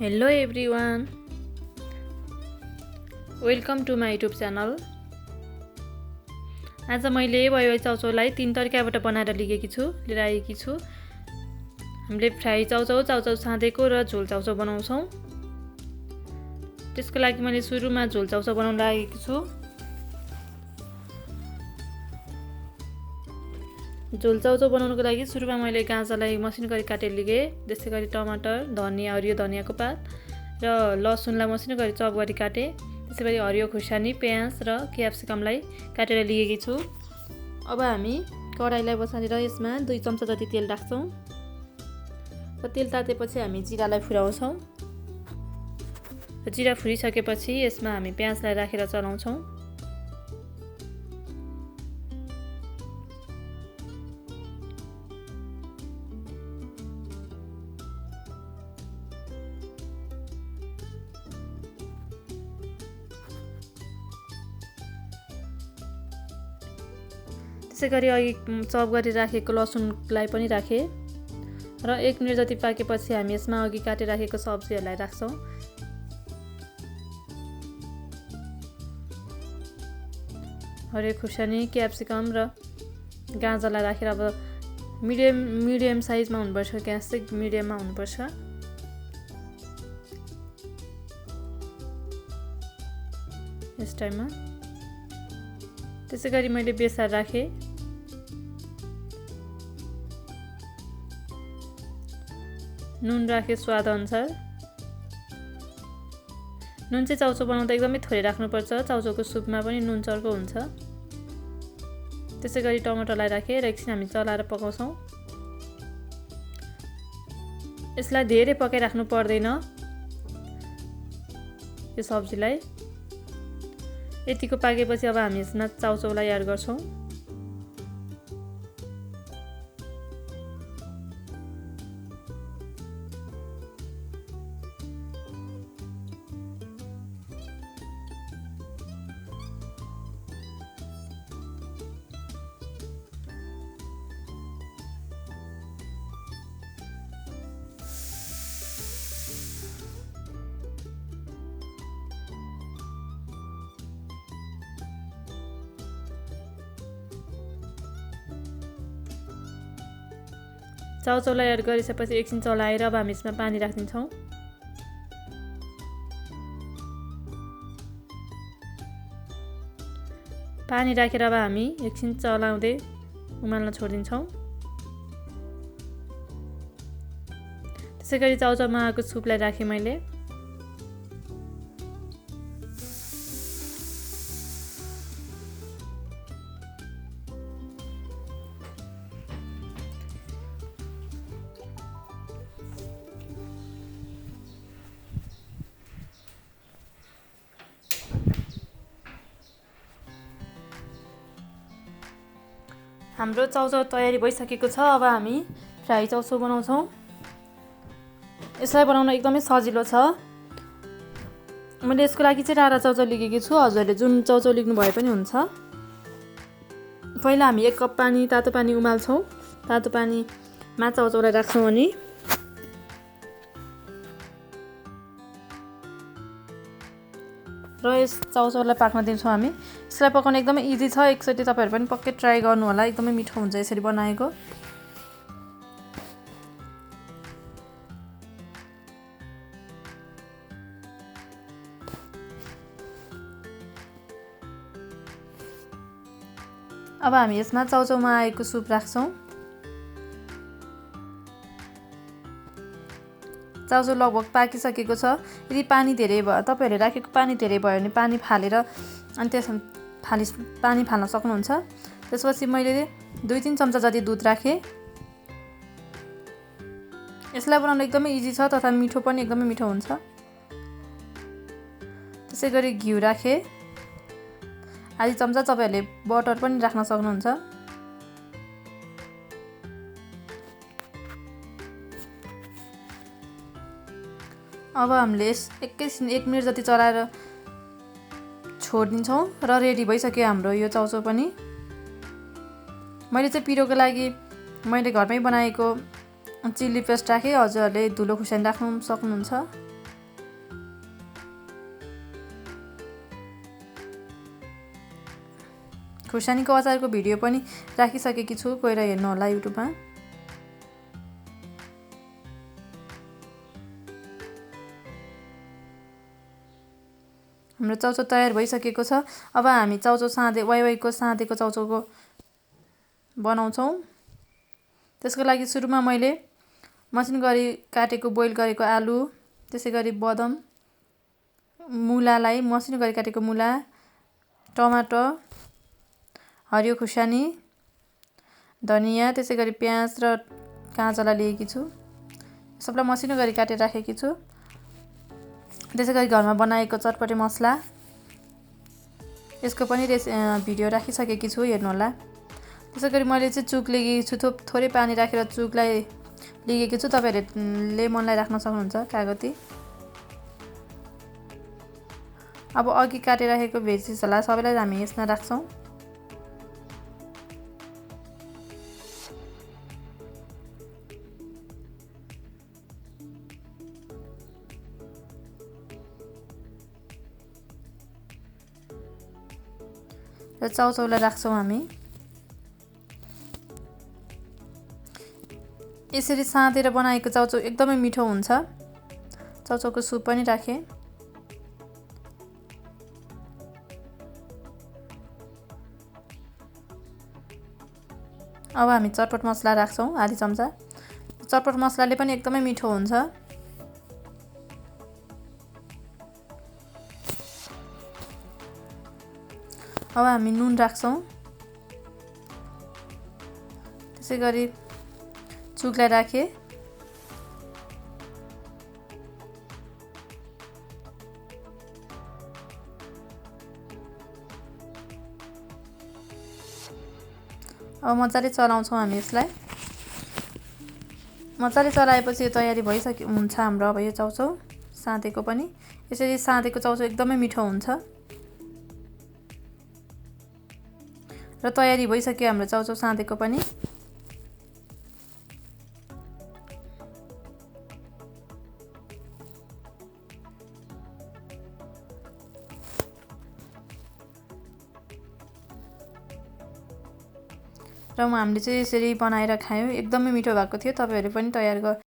Hello everyone, welcome to my YouTube channel. आज मैले वाइवाई चाउचाउलाई 3 तरिकाबाट बनाएर लिएर आएकी छु। हामीले फ्राई चाउचाउ, चाउचाउ सादेको र झोल चाउचाउ बनाउँछौँ। त्यसको लागि मैले सुरुमा झोल चाउचाउ बनाउन लागेकी छु। झोल चाउचाउ बनाउनको लागि सुरुमा मैले गाजरलाई मसिनो गरी काटेर लिएँ। त्यसै गरी टमाटर, धनिया, हरियो धनियाको पात र लसुनलाई मसिनो गरी चप गरी काटेँ। त्यसै गरी हरियो खुर्सानी, प्याज र क्याप्सिकमलाई काटेर लिएकी छु। अब हामी कराईलाई बसालेर यसमा 2 चम्चा जति तेल राख्छौँ र तेल तातेपछि हामी जिरालाई फुराउँछौँ। जिरा फुरिसकेपछि यसमा हामी प्याजलाई राखेर चलाउँछौँ। त्यसै गरी अघि चप गरी राखेको लसुनलाई पनि राखेँ र 1 मिनेट जति पाकेपछि हामी यसमा अघि काटेर राखेको सब्जीहरूलाई राख्छौँ। हरियो खुर्सानी, क्याप्सिकम र गाजरलाई राखेर अब मिडियम साइजमा हुनुपर्छ। ग्यास चाहिँ मिडियममा हुनुपर्छ। यस टाइममा त्यसै गरी मैले बेसार राखेँ। नुन राखेँ स्वाद अनुसार। नुन चाहिँ चाउचाउ बनाउँदा एकदमै थोरै राख्नुपर्छ। चाउचाउको सुपमा पनि नुन चर्को हुन्छ। त्यसै गरी टमाटरलाई राखेँ र एकछिन हामी चलाएर पकाउँछौँ। यसलाई धेरै पकाइराख्नु पर्दैन। यो सब्जीलाई यतिको पाकेपछि अब हामी यसमा चाउचाउलाई एड गर्छौँ। चाउचाउलाई एड गरिसकेपछि एकछिन चलाएर अब हामी यसमा पानी राखिदिन्छौँ। पानी राखेर अब हामी एकछिन चलाउँदै उमाल्न छोडिदिन्छौँ। त्यसै गरी चाउचाउमा आएको सुपलाई राखेँ मैले। हाम्रो चाउचाउ तयारी भइसकेको छ। अब हामी फ्राई चाउचाउ बनाउँछौँ। यसलाई बनाउन एकदमै सजिलो छ। मैले यसको लागि चाहिँ रारा चाउचाउ लिएकी छु। हजुरहरूले जुन चाउचाउ लिनु भए पनि हुन्छ। पहिला हामी 1 कप पानी, तातो पानी उमाल्छौँ। तातो पानीमा चाउचाउलाई राख्छौँ अनि र यस चाउचाउलाई पाक्न दिन्छौँ हामी। यसलाई पकाउन एकदमै इजी छ। एकचोटि तपाईँहरू पनि पक्कै ट्राई गर्नु होला। एकदमै मिठो हुन्छ यसरी बनाएको। अब हामी यसमा चाउचाउमा आएको सुप राख्छौँ। चाउचाउ लगभग पाकिसकेको छ। यदि पानी धेरै भयो, तपाईँहरूले राखेको पानी धेरै भयो भने पानी फालेर अनि त्यसमा पानी फाल्न सक्नुहुन्छ। त्यसपछि मैले 2-3 चम्चा जति दुध राखेँ। यसलाई बनाउन एकदमै इजी छ तथा मिठो पनि एकदमै मिठो हुन्छ। त्यसै गरी घिउ राखेँ। आधी चम्चा तपाईँहरूले बटर पनि राख्न सक्नुहुन्छ। अब हामीले एकैछिन 1 मिनेट जति चलाएर छोडिदिन्छौँ र रेडी भइसक्यो हाम्रो यो चाउचाउ पनि। मैले चाहिँ पिरोको लागि घरमै बनाएको चिल्ली पेस्ट राखेँ। हजुरहरूले धुलो खुर्सानी राख्नु सक्नुहुन्छ। खुर्सानीको अचारको भिडियो पनि राखिसकेकी छु, गएर हेर्नु होला युट्युबमा। हाम्रो चौचौ तयार भइसकेको छ। अब हामी चौचौ वाइवाईको साँधेको चौचौको बनाउँछौँ। त्यसको लागि सुरुमा मैले मसिनो गरी काटेको बोइल गरेको आलु, त्यसै गरी बदम, मुलालाई मसिनो गरी काटेको मुला, टमाटर, हरियो खुर्सानी, धनियाँ, त्यसै गरी प्याज र काँचला लिएकी छु। सबलाई मसिनो गरी काटेर राखेकी छु। त्यसै गरी घरमा बनाएको चटपटे मसला, यसको पनि भिडियो राखिसकेकी छु, हेर्नु होला। त्यसै गरी मैले चाहिँ चुक लिएकी छु, थोरै पानी राखेर चुकलाई लिएकी छु। तपाईँहरूले लेमनलाई राख्न सक्नुहुन्छ, कागती। अब अघि काटेर राखेको भेजिसहरूलाई सबैलाई हामी यसमा राख्छौँ। र चौचौलाई राख्छौँ हामी। यसरी साँधेर बनाएको चौचौ एकदमै मिठो हुन्छ। चौचौको सुप पनि राखेँ। अब हामी चटपट मसला राख्छौँ, आधी चम्चा। चटपट मसलाले पनि एकदमै मिठो हुन्छ। अब हामी नुन राख्छौँ। त्यसै गरी चुकलाई राखेँ। अब मजाले चलाउँछौँ हामी यसलाई। मजाले चलाएपछि यो तयारी हुन्छ हाम्रो। अब यो चौचौ साँधेको पनि यसरी साँधेको चौचौ एकदमै मिठो हुन्छ। र तयारी भइसक्यो हाम्रो चौचौ साँधेको पनि। र हामीले चाहिँ यसरी बनाएर खायौँ, एकदमै मिठो भएको थियो। तपाईँहरू पनि तयार